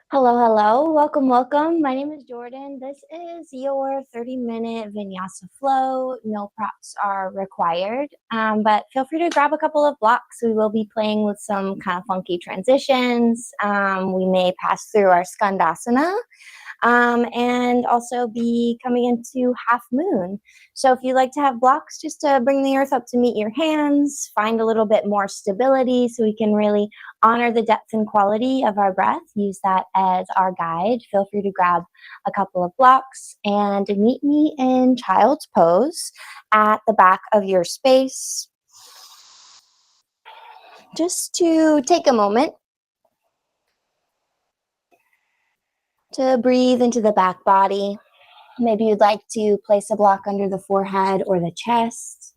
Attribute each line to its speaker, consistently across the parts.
Speaker 1: Hello, hello. Welcome, welcome. My name is Jordan. This is your 30-minute Vinyasa Flow. No props are required, but feel free to grab a couple of blocks. We will be playing with some kind of funky transitions. We may pass through our Skandasana, and also be coming into half moon. So if you like to have blocks, just to bring the earth up to meet your hands, find a little bit more stability so we can really honor the depth and quality of our breath. Use that as our guide. Feel free to grab a couple of blocks and meet me in child's pose at the back of your space. Just to take a moment to breathe into the back body. Maybe you'd like to place a block under the forehead or the chest.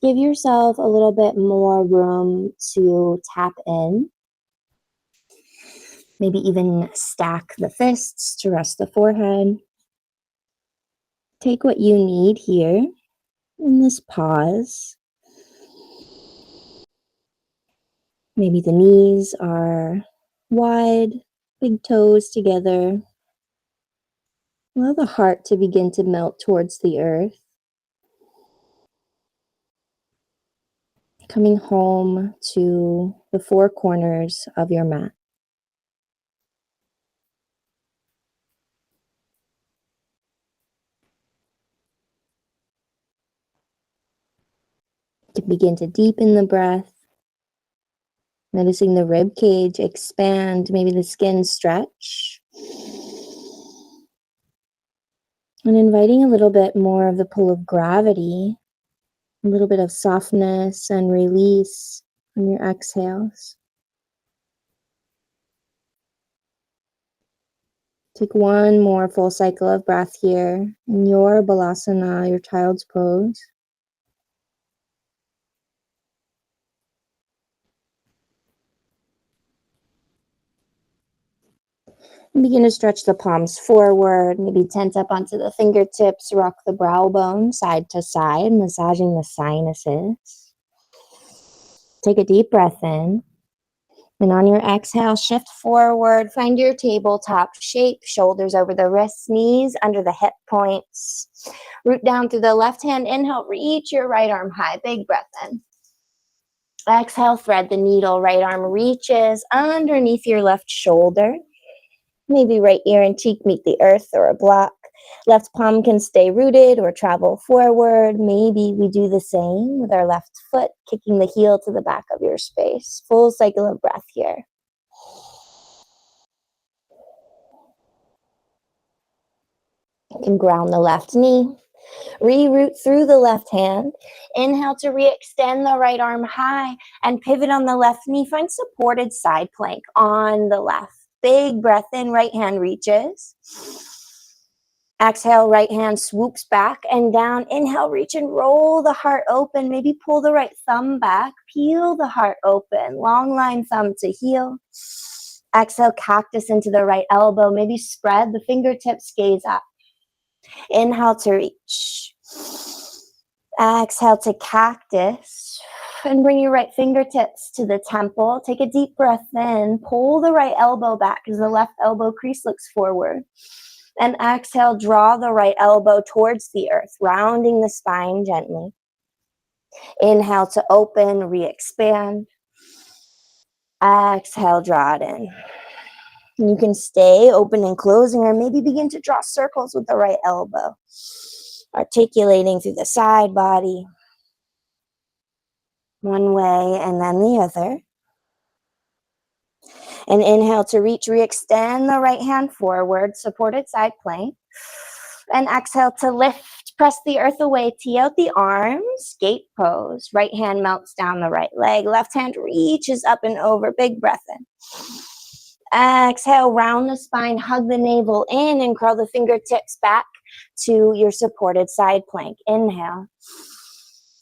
Speaker 1: Give yourself a little bit more room to tap in. Maybe even stack the fists to rest the forehead. Take what you need here in this pause. Maybe the knees are wide, big toes together. Allow the heart to begin to melt towards the earth. Coming home to the four corners of your mat. To begin to deepen the breath, noticing the rib cage expand, maybe the skin stretch, and inviting a little bit more of the pull of gravity, a little bit of softness and release on your exhales. Take one more full cycle of breath here in your balasana, your child's pose. And begin to stretch the palms forward, maybe tense up onto the fingertips, rock the brow bone side to side, massaging the sinuses. Take a deep breath in. And on your exhale, shift forward, find your tabletop shape, shoulders over the wrists, knees under the hip points. Root down through the left hand, inhale, reach your right arm high, big breath in. Exhale, thread the needle, right arm reaches underneath your left shoulder. Maybe right ear and cheek meet the earth or a block. Left palm can stay rooted or travel forward. Maybe we do the same with our left foot, kicking the heel to the back of your space. Full cycle of breath here. You can ground the left knee. Reroot through the left hand. Inhale to re-extend the right arm high and pivot on the left knee. Find supported side plank on the left. Big breath in, right hand reaches. Exhale, right hand swoops back and down. Inhale, reach and roll the heart open. Maybe pull the right thumb back. Peel the heart open. Long line thumb to heel. Exhale, cactus into the right elbow. Maybe spread the fingertips, gaze up. Inhale to reach. Exhale to cactus. And bring your right fingertips to the temple. Take a deep breath in. Pull the right elbow back as the left elbow crease looks forward. And exhale, draw the right elbow towards the earth, rounding the spine gently. Inhale to open, re-expand. Exhale, draw it in. And you can stay open and closing, or maybe begin to draw circles with the right elbow. Articulating through the side body. One way and then the other. And inhale to reach, re-extend the right hand forward, supported side plank. And exhale to lift, press the earth away, tee out the arms, gate pose. Right hand melts down the right leg, left hand reaches up and over, big breath in. Exhale, round the spine, hug the navel in and curl the fingertips back to your supported side plank. Inhale.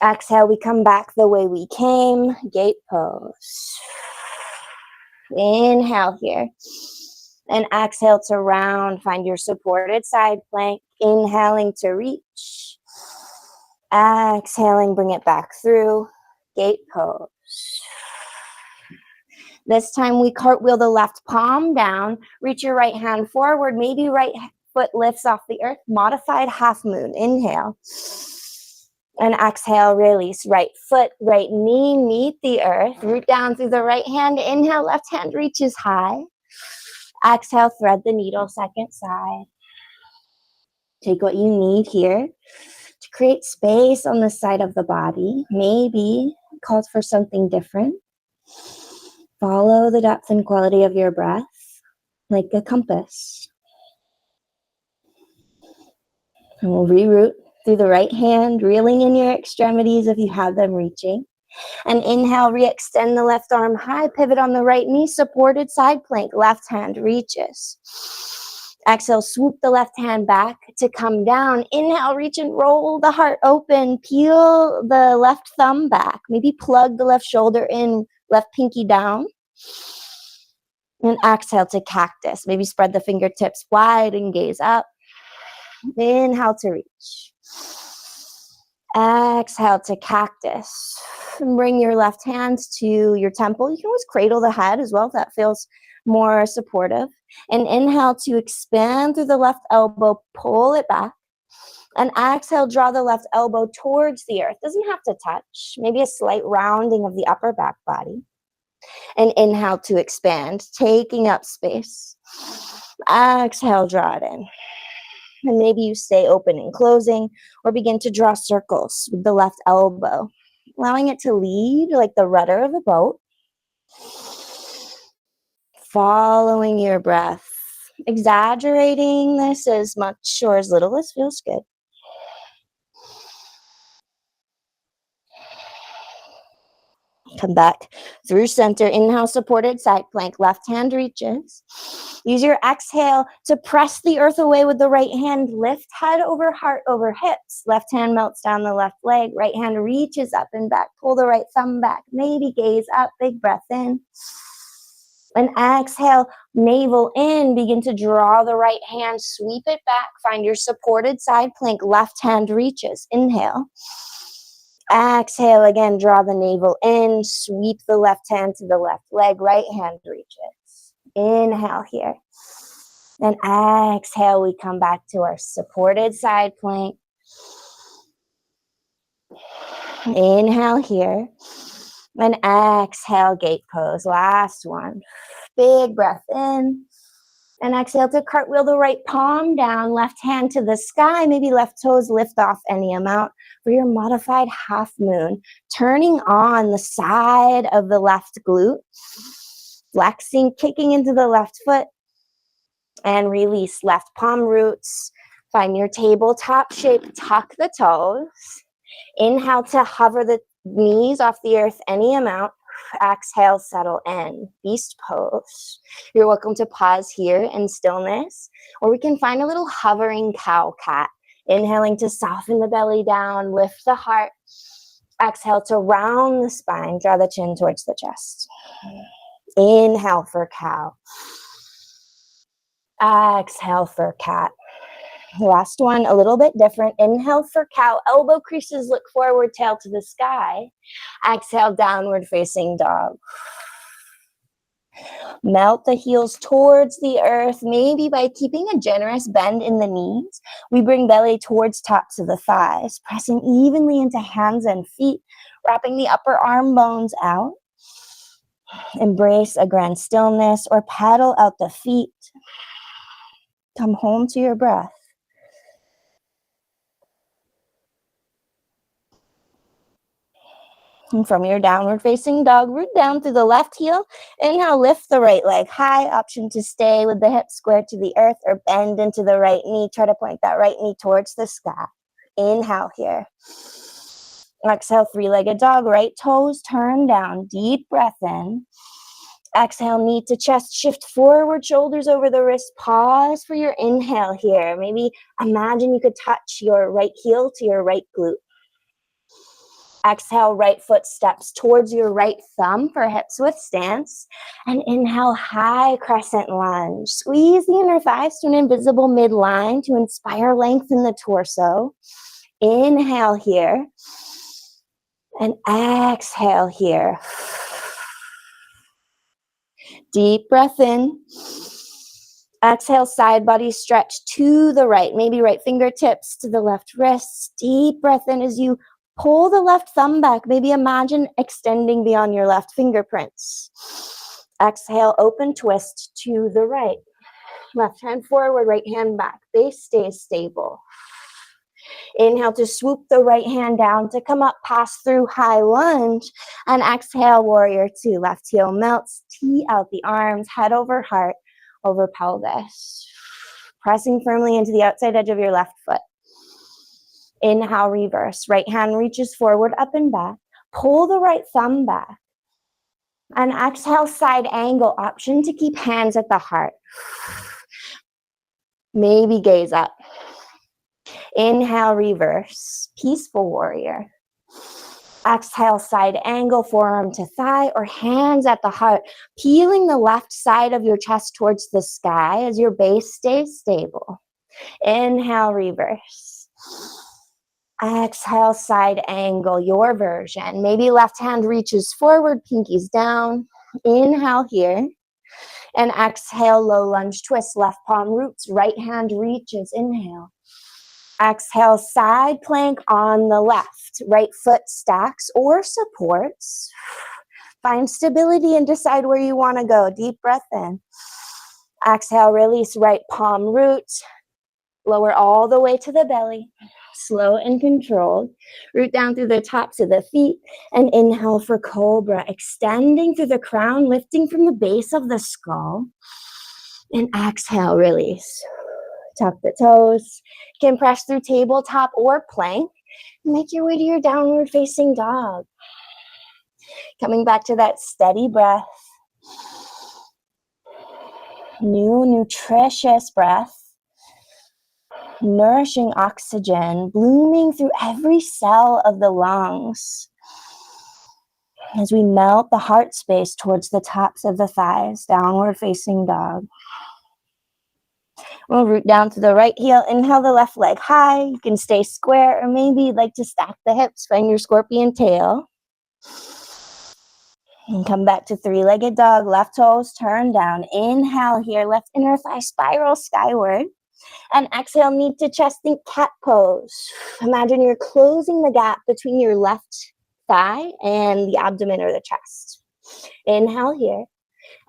Speaker 1: Exhale, we come back the way we came, gate pose. Inhale here. And exhale to round, find your supported side plank. Inhaling to reach. Exhaling, bring it back through, gate pose. This time we cartwheel the left palm down, reach your right hand forward, maybe right foot lifts off the earth, modified half moon. Inhale. And exhale, release. Right foot, right knee, meet the earth. Root down through the right hand. Inhale, left hand reaches high. Exhale, thread the needle, second side. Take what you need here to create space on the side of the body. Maybe it calls for something different. Follow the depth and quality of your breath like a compass. And we'll reroute through the right hand, reeling in your extremities if you have them reaching. And inhale, re-extend the left arm high, pivot on the right knee, supported side plank, left hand reaches. Exhale, swoop the left hand back to come down. Inhale, reach and roll the heart open, peel the left thumb back, maybe plug the left shoulder in, left pinky down. And exhale to cactus, maybe spread the fingertips wide and gaze up. Inhale to reach. Exhale to cactus. And bring your left hand to your temple. You can always cradle the head as well if that feels more supportive. And inhale to expand through the left elbow, pull it back. And exhale, draw the left elbow towards the earth. Doesn't have to touch. Maybe a slight rounding of the upper back body. And inhale to expand, taking up space. Exhale, draw it in. And maybe you stay open and closing or begin to draw circles with the left elbow, allowing it to lead like the rudder of a boat. Following your breath, exaggerating this as much or as little as feels good. Come back through center. Inhale, supported side plank. Left hand reaches. Use your exhale to press the earth away with the right hand. Lift head over heart over hips. Left hand melts down the left leg. Right hand reaches up and back. Pull the right thumb back. Maybe gaze up. Big breath in. And exhale, navel in. Begin to draw the right hand. Sweep it back. Find your supported side plank. Left hand reaches. Inhale. Exhale again, draw the navel in, sweep the left hand to the left leg, right hand reaches. Inhale here. And exhale, we come back to our supported side plank. Inhale here. And exhale, gate pose. Last one. Big breath in. And exhale to cartwheel the right palm down, left hand to the sky, maybe left toes lift off any amount for your modified half moon. Turning on the side of the left glute, flexing, kicking into the left foot, and release left palm roots. Find your tabletop shape, tuck the toes. Inhale to hover the knees off the earth any amount. Exhale, settle in. Beast pose. You're welcome to pause here in stillness, or we can find a little hovering cow cat. Inhaling to soften the belly down, lift the heart. Exhale to round the spine, draw the chin towards the chest. Inhale for cow. Exhale for cat. Last one, a little bit different. Inhale for cow. Elbow creases look forward, tail to the sky. Exhale, downward facing dog. Melt the heels towards the earth, maybe by keeping a generous bend in the knees. We bring belly towards tops of the thighs, pressing evenly into hands and feet, wrapping the upper arm bones out. Embrace a grand stillness or paddle out the feet. Come home to your breath. And from your downward facing dog, root down through the left heel. Inhale, lift the right leg high. Option to stay with the hips square to the earth or bend into the right knee. Try to point that right knee towards the sky. Inhale here. Exhale, three-legged dog. Right toes turn down. Deep breath in. Exhale, knee to chest. Shift forward, shoulders over the wrist. Pause for your inhale here. Maybe imagine you could touch your right heel to your right glute. Exhale, right foot steps towards your right thumb for hips width stance. And inhale, high crescent lunge. Squeeze the inner thighs to an invisible midline to inspire length in the torso. Inhale here. And exhale here. Deep breath in. Exhale, side body stretch to the right. Maybe right fingertips to the left wrist. Deep breath in as you pull the left thumb back. Maybe imagine extending beyond your left fingerprints. Exhale, open twist to the right. Left hand forward, right hand back. Base stays stable. Inhale to swoop the right hand down to come up, pass through high lunge. And exhale, warrior two. Left heel melts, tee out the arms, head over heart, over pelvis. Pressing firmly into the outside edge of your left foot. Inhale, reverse. Right hand reaches forward, up and back. Pull the right thumb back. And exhale, side angle. Option to keep hands at the heart. Maybe gaze up. Inhale, reverse. Peaceful warrior. Exhale, side angle, forearm to thigh or hands at the heart. Peeling the left side of your chest towards the sky as your base stays stable. Inhale, reverse. Exhale, side angle, your version. Maybe left hand reaches forward, pinkies down. Inhale here. And exhale, low lunge twist, left palm roots, right hand reaches. Inhale. Exhale, side plank on the left. Right foot stacks or supports. Find stability and decide where you want to go. Deep breath in. Exhale, release right palm roots. Lower all the way to the belly. Slow and controlled. Root down through the tops of the feet. And inhale for cobra. Extending through the crown, lifting from the base of the skull. And exhale, release. Tuck the toes. You can press through tabletop or plank. Make your way to your downward facing dog. Coming back to that steady breath. New, nutritious breath. Nourishing oxygen blooming through every cell of the lungs. As we melt the heart space towards the tops of the thighs, downward facing dog. We'll root down to the right heel. Inhale the left leg high. You can stay square or maybe you'd like to stack the hips. Find your scorpion tail. And come back to three-legged dog. Left toes turn down. Inhale here. Left inner thigh spiral skyward. And exhale, knee to chest, think cat pose. Imagine you're closing the gap between your left thigh and the abdomen or the chest. Inhale here.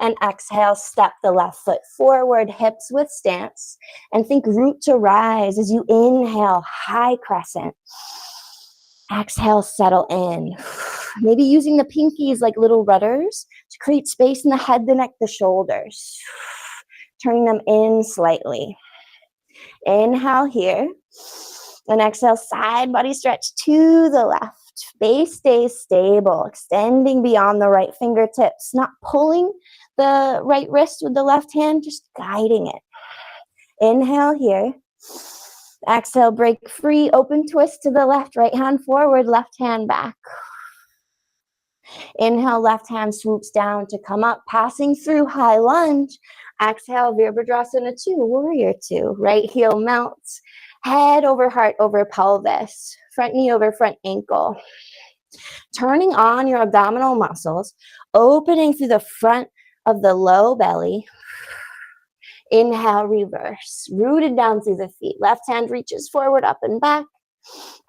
Speaker 1: And exhale, step the left foot forward, hips with stance. And think root to rise as you inhale, high crescent. Exhale, settle in. Maybe using the pinkies like little rudders to create space in the head, the neck, the shoulders. Turning them in slightly. Inhale here. And exhale, side body stretch to the left. Base stays stable, extending beyond the right fingertips, not pulling the right wrist with the left hand, just guiding it. Inhale here. Exhale, break free, open twist to the left, right hand forward, left hand back. Inhale, left hand swoops down to come up, passing through high lunge. Exhale, Virabhadrasana 2, warrior 2. Right heel melts, head over heart over pelvis, front knee over front ankle. Turning on your abdominal muscles, opening through the front of the low belly. Inhale, reverse. Rooted down through the feet. Left hand reaches forward, up and back.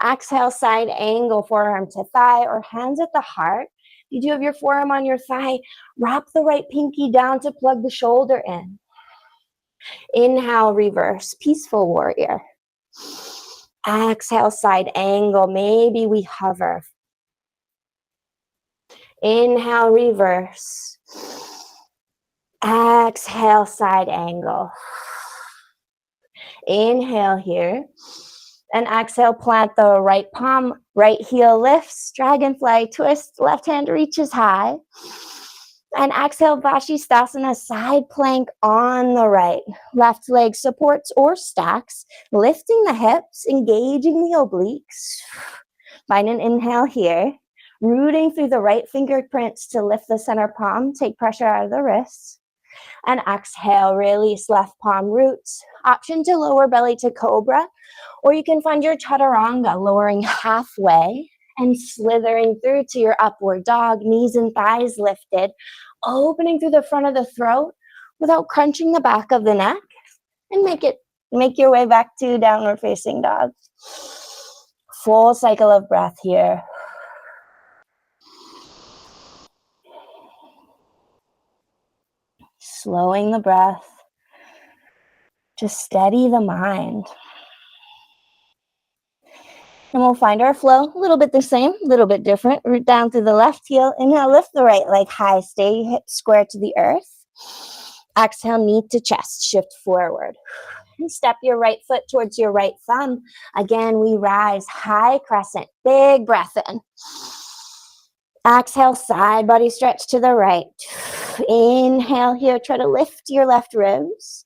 Speaker 1: Exhale, side angle, forearm to thigh or hands at the heart. You do have your forearm on your thigh. Wrap the right pinky down to plug the shoulder in. Inhale, reverse. Peaceful warrior. Exhale, side angle. Maybe we hover. Inhale, reverse. Exhale, side angle. Inhale here. And exhale, plant the right palm, right heel lifts, dragonfly twist, left hand reaches high. And exhale, Vashisthasana, side plank on the right. Left leg supports or stacks, lifting the hips, engaging the obliques. Find an inhale here. Rooting through the right fingerprints to lift the center palm, take pressure out of the wrists. And exhale, release left palm roots. Option to lower belly to cobra, or you can find your chaturanga, lowering halfway and slithering through to your upward dog, knees and thighs lifted. opening through the front of the throat without crunching the back of the neck, and make your way back to downward facing dog. Full cycle of breath here. Slowing the breath to steady the mind. And we'll find our flow, a little bit the same, a little bit different. Root down through the left heel. Inhale, lift the right leg high. Stay hips square to the earth. Exhale, knee to chest. Shift forward. And step your right foot towards your right thumb. Again, we rise, high crescent. Big breath in. Exhale, side body stretch to the right. Inhale here, try to lift your left ribs.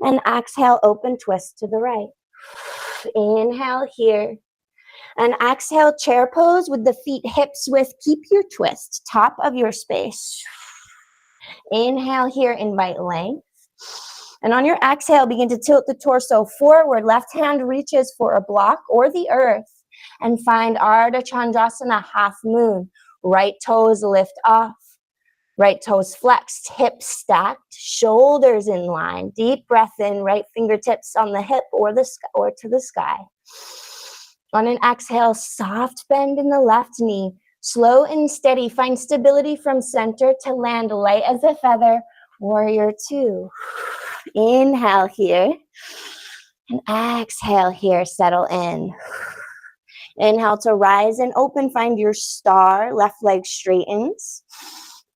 Speaker 1: And exhale, open twist to the right. Inhale here. And exhale, chair pose with the feet hips width. Keep your twist, top of your space. Inhale here, invite length. And on your exhale, begin to tilt the torso forward. Left hand reaches for a block or the earth. And find Ardha Chandrasana, half moon. Right toes lift off. Right toes flexed, hips stacked, shoulders in line. Deep breath in, right fingertips on the hip or to the sky. On an exhale, soft bend in the left knee. Slow and steady, find stability from center to land light as a feather. Warrior two. Inhale here. And exhale here, settle in. Inhale to rise and open, find your star. Left leg straightens.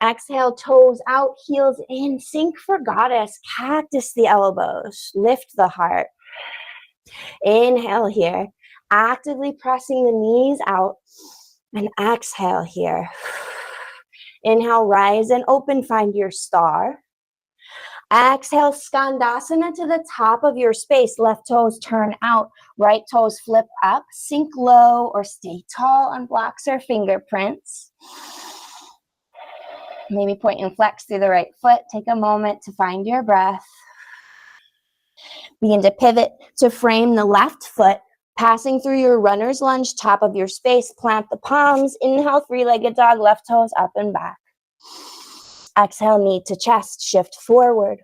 Speaker 1: Exhale, toes out, heels in. Sink for goddess. Cactus the elbows. Lift the heart. Inhale here. Actively pressing the knees out. And exhale here. Inhale, rise and open, find your star. Exhale, Skandasana to the top of your space. Left toes turn out. Right toes flip up. Sink low or stay tall on blocks or fingerprints. Maybe point and flex through the right foot. Take a moment to find your breath. Begin to pivot to frame the left foot. Passing through your runner's lunge, top of your space. Plant the palms. Inhale, three-legged dog. Left toes up and back. Exhale, knee to chest. Shift forward.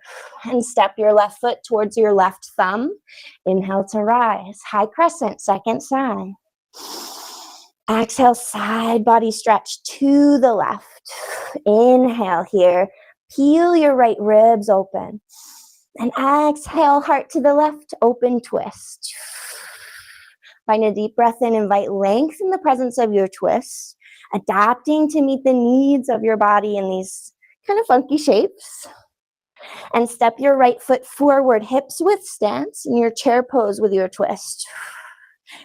Speaker 1: And step your left foot towards your left thumb. Inhale to rise. High crescent, second side. Exhale, side body stretch to the left. Inhale here. Peel your right ribs open. And exhale, heart to the left, open twist. Find a deep breath in, invite length in the presence of your twist, adapting to meet the needs of your body in these kind of funky shapes. And step your right foot forward, hips width stance in your chair pose with your twist.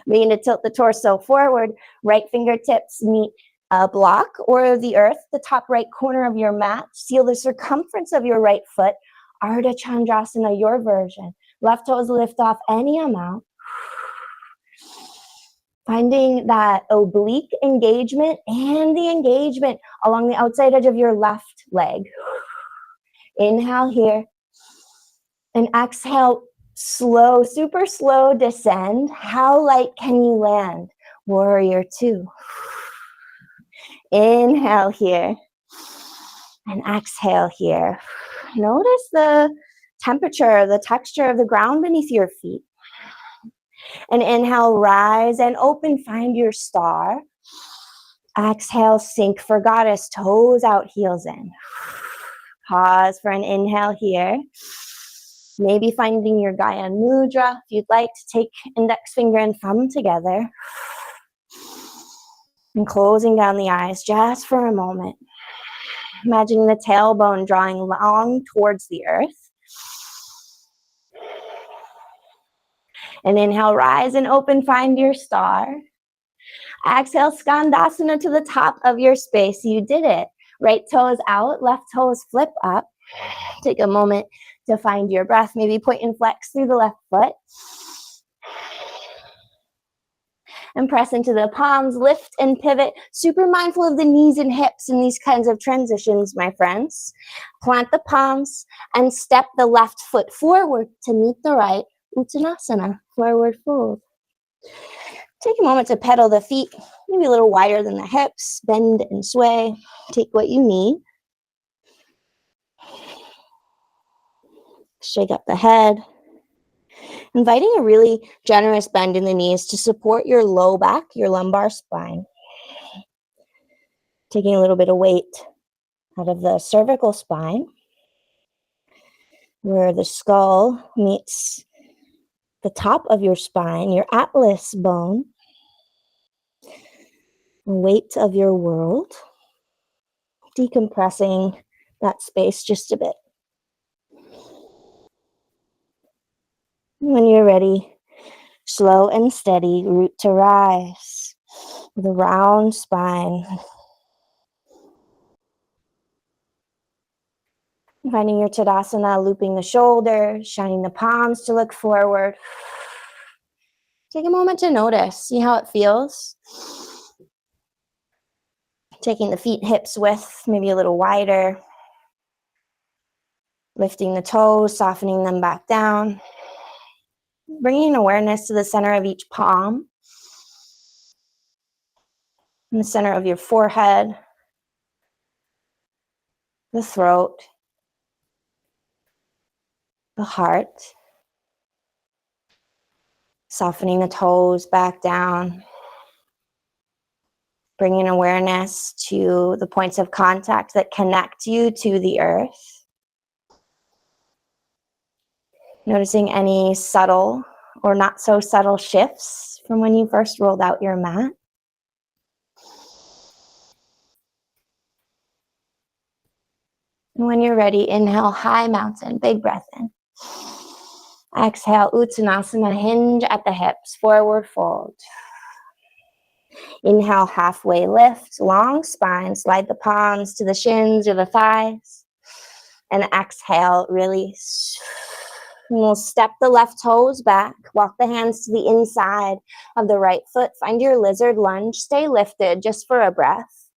Speaker 1: Begin to tilt the torso forward, right fingertips meet a block or the earth, the top right corner of your mat. Seal the circumference of your right foot. Ardha Chandrasana, your version. Left toes lift off any amount. Finding that oblique engagement and the engagement along the outside edge of your left leg. Inhale here. And exhale, slow, super slow descend. How light can you land? Warrior two. Inhale here. And exhale here. Notice the temperature, the texture of the ground beneath your feet. And inhale, rise and open, find your star. Exhale, sink for goddess, toes out, heels in. Pause for an inhale here. Maybe finding your Gaya Mudra. If you'd like to take index finger and thumb together. And closing down the eyes just for a moment. Imagining the tailbone drawing long towards the earth. And inhale, rise and open, find your star. Exhale, Skandasana to the top of your space. You did it. Right toes out, left toes flip up. Take a moment to find your breath. Maybe point and flex through the left foot. And press into the palms, lift and pivot. Super mindful of the knees and hips in these kinds of transitions, my friends. Plant the palms and step the left foot forward to meet the right. Uttanasana, forward fold. Take a moment to pedal the feet, maybe a little wider than the hips. Bend and sway. Take what you need. Shake up the head. Inviting a really generous bend in the knees to support your low back, your lumbar spine. Taking a little bit of weight out of the cervical spine, where the skull meets the top of your spine, your atlas bone, the weight of your world, decompressing that space just a bit. When you're ready, slow and steady, root to rise with a round spine. Finding your Tadasana, looping the shoulders, shining the palms to look forward. Take a moment to notice, see how it feels. Taking the feet hips width, maybe a little wider. Lifting the toes, softening them back down. Bringing awareness to the center of each palm. In the center of your forehead. The throat. The heart. Softening the toes back down. Bringing awareness to the points of contact that connect you to the earth. Noticing any subtle or not so subtle shifts from when you first rolled out your mat. And when you're ready, inhale, high mountain, big breath in. Exhale, Uttanasana, hinge at the hips, forward fold. Inhale, halfway lift, long spine, slide the palms to the shins or the thighs. And exhale, release. And we'll step the left toes back, walk the hands to the inside of the right foot. Find your lizard lunge, stay lifted just for a breath.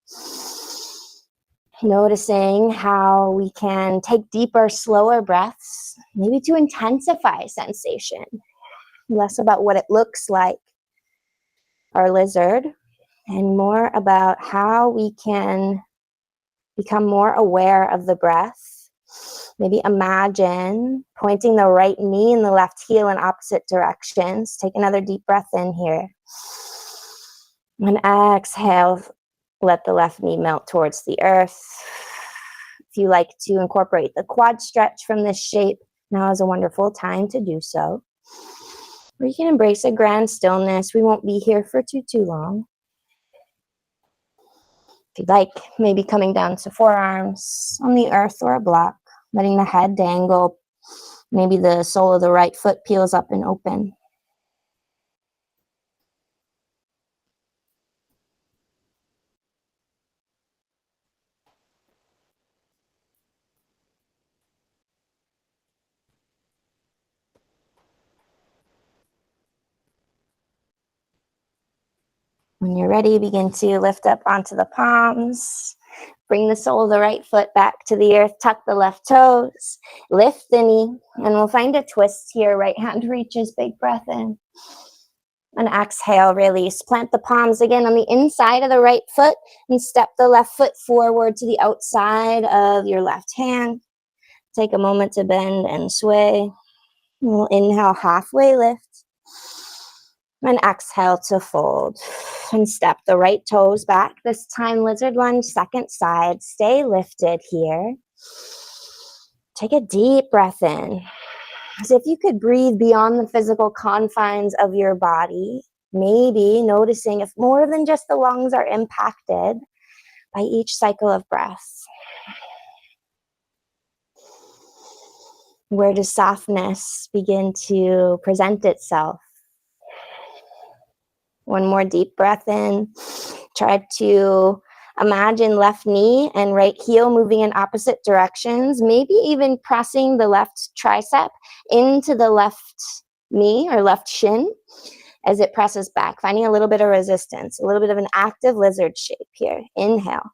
Speaker 1: Noticing how we can take deeper, slower breaths, maybe to intensify sensation. Less about what it looks like, our lizard, and more about how we can become more aware of the breath. Maybe imagine pointing the right knee and the left heel in opposite directions. Take another deep breath in here. And exhale, let the left knee melt towards the earth. If you like to incorporate the quad stretch from this shape, now is a wonderful time to do so. Or you can embrace a grand stillness. We won't be here for too long. If you'd like, maybe coming down to forearms on the earth or a block, letting the head dangle. Maybe the sole of the right foot peels up and open. When you're ready, begin to lift up onto the palms. Bring the sole of the right foot back to the earth. Tuck the left toes. Lift the knee. And we'll find a twist here. Right hand reaches, big breath in. And exhale, release. Plant the palms again on the inside of the right foot. And step the left foot forward to the outside of your left hand. Take a moment to bend and sway. We'll inhale, halfway lift. And exhale to fold. And step the right toes back. This time, lizard lunge, second side. Stay lifted here. Take a deep breath in. As if you could breathe beyond the physical confines of your body. Maybe noticing if more than just the lungs are impacted by each cycle of breath. Where does softness begin to present itself? One more deep breath in. Try to imagine left knee and right heel moving in opposite directions. Maybe even pressing the left tricep into the left knee or left shin as it presses back. Finding a little bit of resistance, a little bit of an active lizard shape here. Inhale.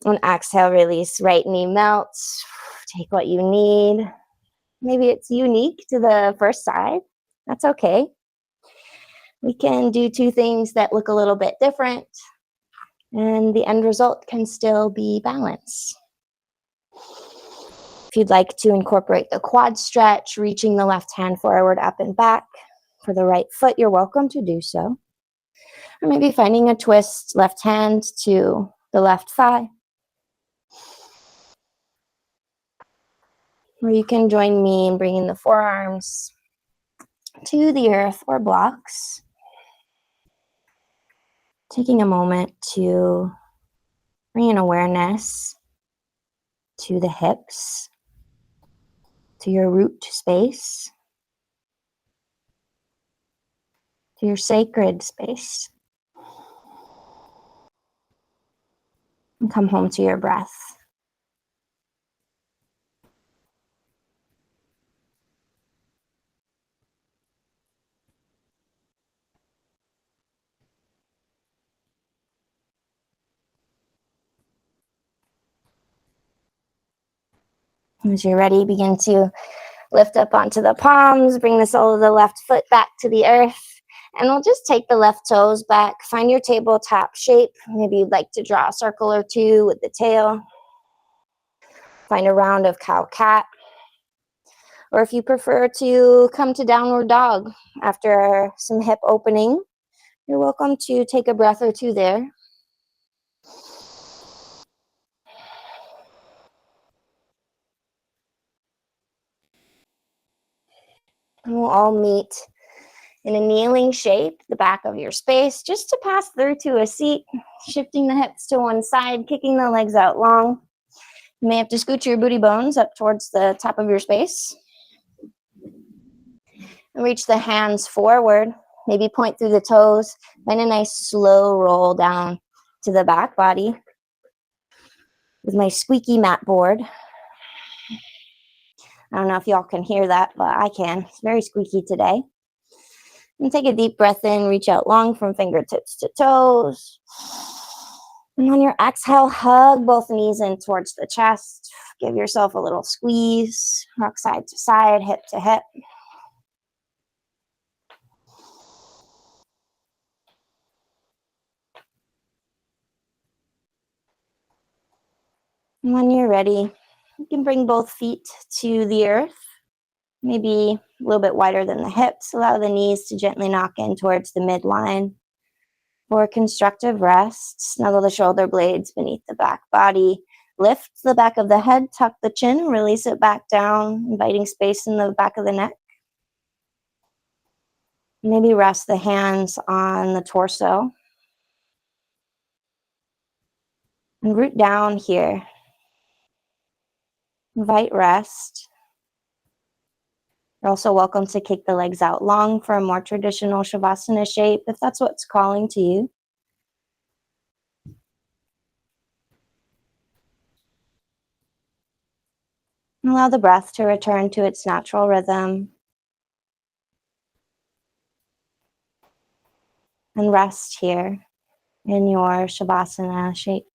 Speaker 1: And exhale, release. Right knee melts. Take what you need. Maybe it's unique to the first side. That's okay. We can do two things that look a little bit different, and the end result can still be balance. If you'd like to incorporate the quad stretch, reaching the left hand forward, up and back for the right foot, you're welcome to do so. Or maybe finding a twist, left hand to the left thigh. Or you can join me in bringing the forearms to the earth or blocks. Taking a moment to bring an awareness to the hips, to your root space, to your sacred space. And come home to your breath. As you're ready, begin to lift up onto the palms, bring the sole of the left foot back to the earth, and we'll just take the left toes back. Find your tabletop shape. Maybe you'd like to draw a circle or two with the tail. Find a round of cow-cat. Or if you prefer to come to downward dog after some hip opening, you're welcome to take a breath or two there. And we'll all meet in a kneeling shape, the back of your space, just to pass through to a seat, shifting the hips to one side, kicking the legs out long. You may have to scoot your booty bones up towards the top of your space. And reach the hands forward, maybe point through the toes. Find a nice slow roll down to the back body with my squeaky mat board. I don't know if y'all can hear that, but I can. It's very squeaky today. And take a deep breath in, reach out long from fingertips to toes. And on your exhale, hug both knees in towards the chest. Give yourself a little squeeze. Rock side to side, hip to hip. And when you're ready, you can bring both feet to the earth. Maybe a little bit wider than the hips. Allow the knees to gently knock in towards the midline. For constructive rest, snuggle the shoulder blades beneath the back body. Lift the back of the head, tuck the chin, release it back down, inviting space in the back of the neck. Maybe rest the hands on the torso. And root down here. Invite rest. You're also welcome to kick the legs out long for a more traditional Shavasana shape, if that's what's calling to you. Allow the breath to return to its natural rhythm. And rest here in your Shavasana shape.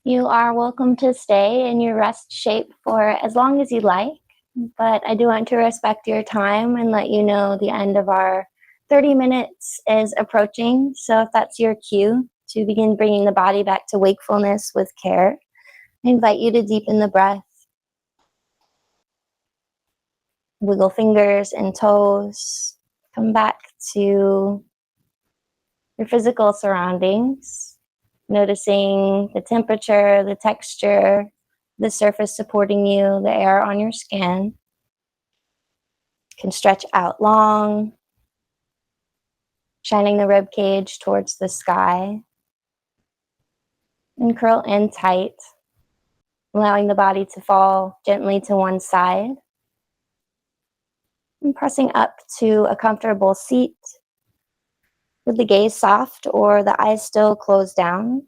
Speaker 1: You are welcome to stay in your rest shape for as long as you like, but I do want to respect your time and let you know the end of our 30 minutes is approaching. So if that's your cue to begin bringing the body back to wakefulness with care, I invite you to deepen the breath. Wiggle fingers and toes. Come back to your physical surroundings, noticing the temperature, the texture, the surface supporting you, the air on your skin. You can stretch out long, shining the rib cage towards the sky, and curl in tight, allowing the body to fall gently to one side, and pressing up to a comfortable seat with the gaze soft or the eyes still closed down,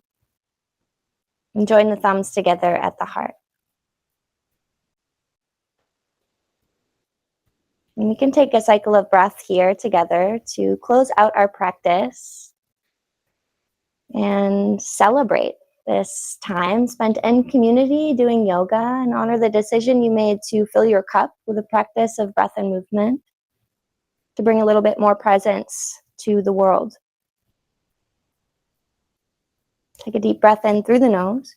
Speaker 1: and join the thumbs together at the heart. And we can take a cycle of breath here together to close out our practice and celebrate this time spent in community doing yoga and honor the decision you made to fill your cup with a practice of breath and movement to bring a little bit more presence to the world. Take a deep breath in through the nose.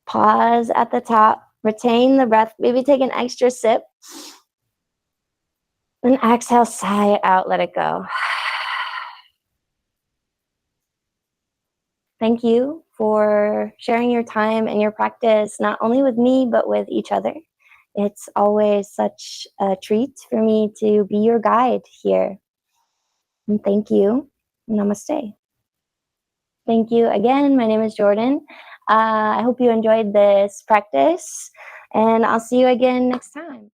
Speaker 1: Pause at the top. Retain the breath. Maybe take an extra sip. And exhale, sigh it out, let it go. Thank you for sharing your time and your practice, not only with me, but with each other. It's always such a treat for me to be your guide here. And thank you. Namaste. Thank you again. My name is Jordan. I hope you enjoyed this practice, and I'll see you again next time.